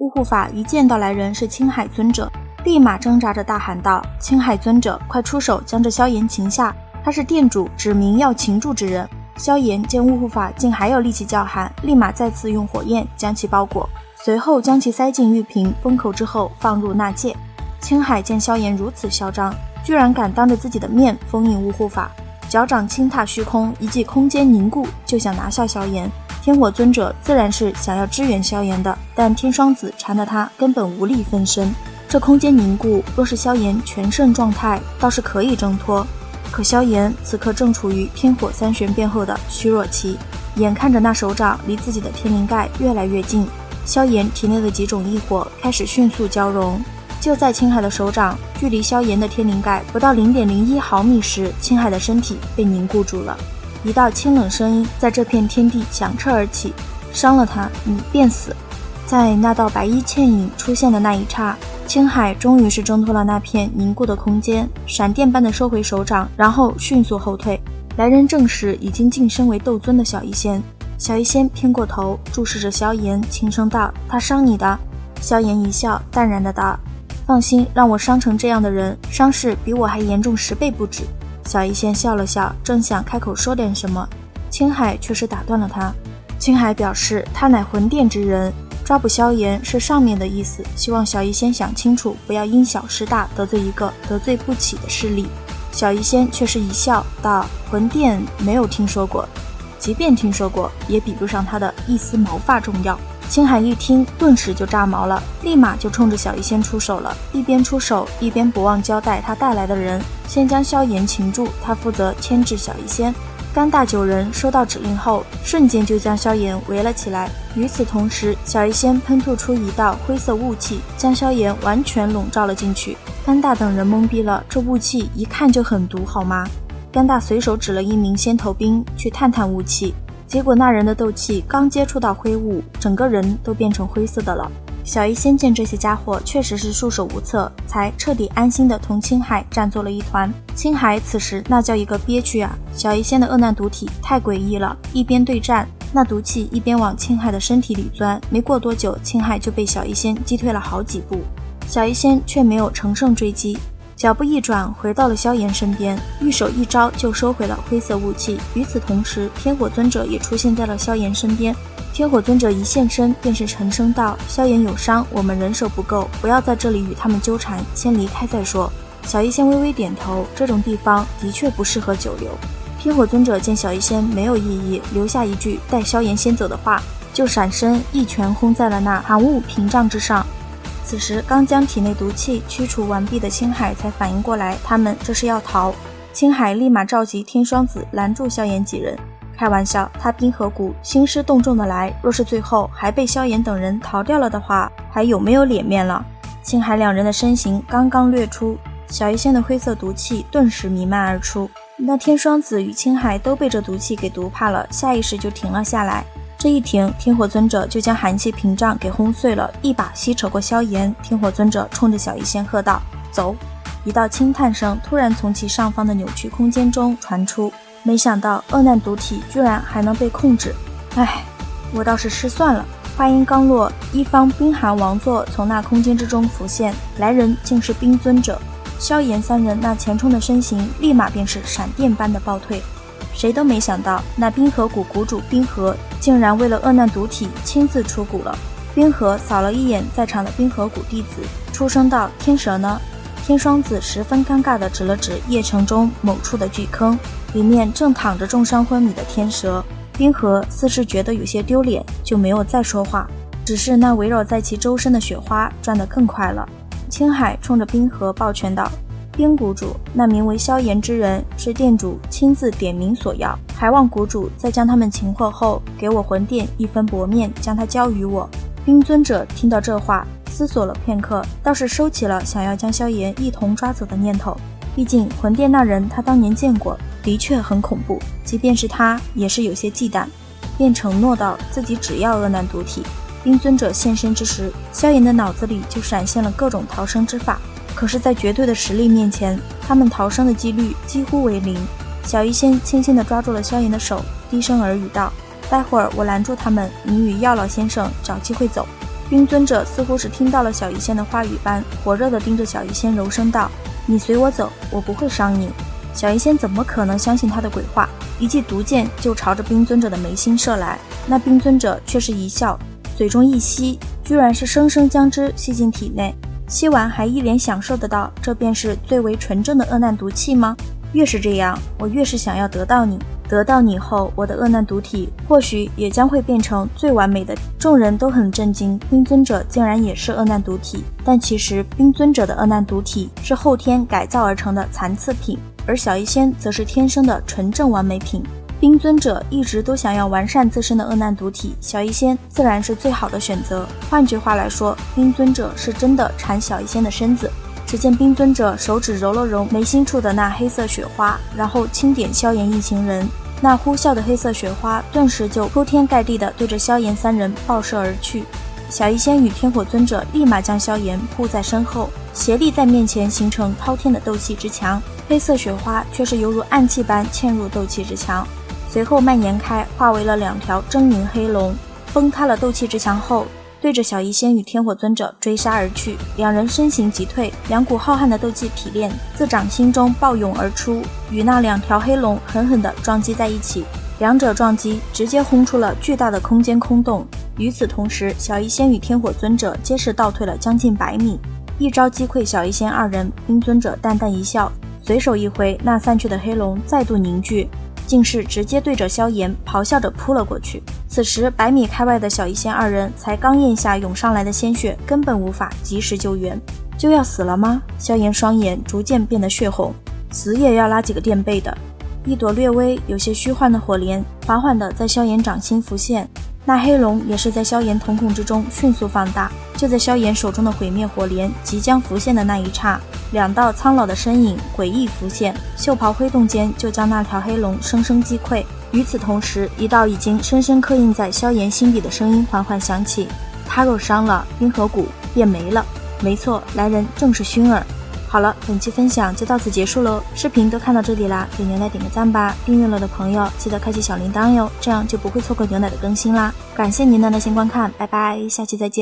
乌护法一见到来人是青海尊者，立马挣扎着大喊道：青海尊者，快出手将这萧炎擒下，他是店主指明要擒住之人。萧炎见乌护法竟还有力气叫喊，立马再次用火焰将其包裹，随后将其塞进玉瓶封口之后放入纳戒。青海见萧炎如此嚣张，居然敢当着自己的面封印乌护法，脚掌轻踏虚空，一记空间凝固，就想拿下萧炎。天火尊者自然是想要支援萧炎的，但天双子缠得他根本无力分身。这空间凝固，若是萧炎全胜状态，倒是可以挣脱。可萧炎此刻正处于天火三玄变后的虚弱期，眼看着那手掌离自己的天灵盖越来越近，萧炎体内的几种异火开始迅速交融。就在青海的手掌距离萧炎的天灵盖不到 0.01 毫米时，青海的身体被凝固住了。一道清冷声音在这片天地响彻而起：伤了他，你便死。在那道白衣倩影出现的那一刹，青海终于是挣脱了那片凝固的空间，闪电般的收回手掌，然后迅速后退。来人正是已经晋升为斗尊的小医仙。小医仙偏过头注视着萧炎，轻声道：他伤你的？萧炎一笑，淡然的道：放心，让我伤成这样的人，伤势比我还严重10倍不止。小医仙笑了笑，正想开口说点什么，青海却是打断了他。青海表示他乃魂殿之人，抓捕萧炎是上面的意思，希望小医仙想清楚，不要因小失大，得罪一个得罪不起的势力。小医仙却是一笑道：魂殿没有听说过，即便听说过，也比不上他的一丝毛发重要。青海一听，顿时就炸毛了，立马就冲着小医仙出手了，一边出手一边不忘交代他带来的人，先将萧炎擒住，他负责牵制小医仙。甘大9人收到指令后，瞬间就将萧炎围了起来。与此同时，小医仙喷吐出一道灰色雾气，将萧炎完全笼罩了进去。甘大等人懵逼了，这雾气一看就很毒好吗？甘大随手指了一名先头兵去探探雾气，结果那人的斗气刚接触到灰雾，整个人都变成灰色的了。小医仙见这些家伙确实是束手无策，才彻底安心的同青海战作了一团。青海此时那叫一个憋屈啊！小医仙的恶难毒体太诡异了，一边对战，那毒气一边往青海的身体里钻，没过多久，青海就被小医仙击退了好几步。小医仙却没有乘胜追击，脚步一转回到了萧炎身边，玉手一招就收回了灰色雾气。与此同时，天火尊者也出现在了萧炎身边。天火尊者一现身便是沉声道：萧炎有伤，我们人手不够，不要在这里与他们纠缠，先离开再说。小医仙微微点头，这种地方的确不适合久留。天火尊者见小医仙没有异议，留下一句带萧炎先走的话，就闪身一拳轰在了那寒雾屏障之上。此时刚将体内毒气驱除完毕的青海才反应过来，他们这是要逃。青海立马召集天双子拦住萧炎几人。开玩笑，他冰河谷兴师动众的来，若是最后还被萧炎等人逃掉了的话，还有没有脸面了？青海两人的身形刚刚掠出，小医仙的灰色毒气顿时弥漫而出。那天双子与青海都被这毒气给毒怕了，下意识就停了下来。这一停，天火尊者就将寒气屏障给轰碎了，一把吸扯过萧炎。天火尊者冲着小医仙喝道：走！一道轻叹声突然从其上方的扭曲空间中传出。没想到恶难毒体居然还能被控制，唉，我倒是失算了。话音刚落，一方冰寒王座从那空间之中浮现，来人竟是冰尊者。萧炎三人那前冲的身形立马便是闪电般的暴退。谁都没想到，那冰河谷谷主冰河竟然为了恶难毒体亲自出谷了。冰河扫了一眼在场的冰河谷弟子，出声道：天蛇呢？天双子十分尴尬地指了指邺城中某处的巨坑，里面正躺着重伤昏迷的天蛇。冰河似是觉得有些丢脸，就没有再说话，只是那围绕在其周身的雪花转得更快了。青海冲着冰河抱拳道：冰谷主，那名为萧炎之人是店主亲自点名索要，还望谷主在将他们擒获后，给我魂殿一分薄面，将他交于我。冰尊者听到这话，思索了片刻，倒是收起了想要将萧炎一同抓走的念头。毕竟魂殿那人他当年见过，的确很恐怖，即便是他也是有些忌惮，便承诺道自己只要恶难毒体。冰尊者现身之时，萧炎的脑子里就闪现了各种逃生之法，可是在绝对的实力面前，他们逃生的几率几乎为零。小医仙轻轻地抓住了萧炎的手，低声耳语道：待会儿我拦住他们，你与药老先生找机会走。冰尊者似乎是听到了小医仙的话语般，火热地盯着小医仙柔声道：你随我走，我不会伤你。小医仙怎么可能相信他的鬼话，一记毒箭就朝着冰尊者的眉心射来。那冰尊者却是一笑，嘴中一吸，居然是生生将之吸进体内，吸完还一脸享受得到，这便是最为纯正的恶难毒气吗？越是这样，我越是想要得到你，得到你后，我的恶难毒体或许也将会变成最完美的。众人都很震惊，冰尊者竟然也是恶难毒体，但其实冰尊者的恶难毒体是后天改造而成的残次品，而小医仙则是天生的纯正完美品。冰尊者一直都想要完善自身的恶难毒体，小医仙自然是最好的选择。换句话来说，冰尊者是真的馋小医仙的身子。只见冰尊者手指揉了揉眉心处的那黑色雪花，然后轻点萧炎一行人，那呼啸的黑色雪花顿时就铺天盖地地对着萧炎三人爆射而去。小医仙与天火尊者立马将萧炎护在身后，协力在面前形成滔天的斗气之墙，黑色雪花却是犹如暗器般嵌入斗气之墙，随后蔓延开，化为了2条狰狞黑龙，崩塌了斗气之墙后，对着小医仙与天火尊者追杀而去。两人身形急退，两股浩瀚的斗气体链自掌心中暴涌而出，与那2条黑龙狠狠地撞击在一起，两者撞击直接轰出了巨大的空间空洞。与此同时，小医仙与天火尊者皆是倒退了将近100米，一招击溃小医仙二人。冰尊者淡淡一笑，随手一挥，那散去的黑龙再度凝聚，竟是直接对着萧炎咆哮着扑了过去。此时100米开外的小医仙二人才刚咽下涌上来的鲜血，根本无法及时救援。就要死了吗？萧炎双眼逐渐变得血红，死也要拉几个垫背的。一朵略微有些虚幻的火莲缓缓地在萧炎掌心浮现，那黑龙也是在萧炎瞳孔之中迅速放大。就在萧炎手中的毁灭火莲即将浮现的那一刹，2道苍老的身影诡异浮现，袖袍挥动间就将那条黑龙生生击溃。与此同时，一道已经深深刻印在萧炎心底的声音缓缓响起：他若伤了冰河谷便没了。没错，来人正是薰儿。好了，本期分享就到此结束喽。视频都看到这里啦，给牛奶点个赞吧。订阅了的朋友记得开启小铃铛哟，这样就不会错过牛奶的更新啦。感谢您的耐心观看，拜拜，下期再见。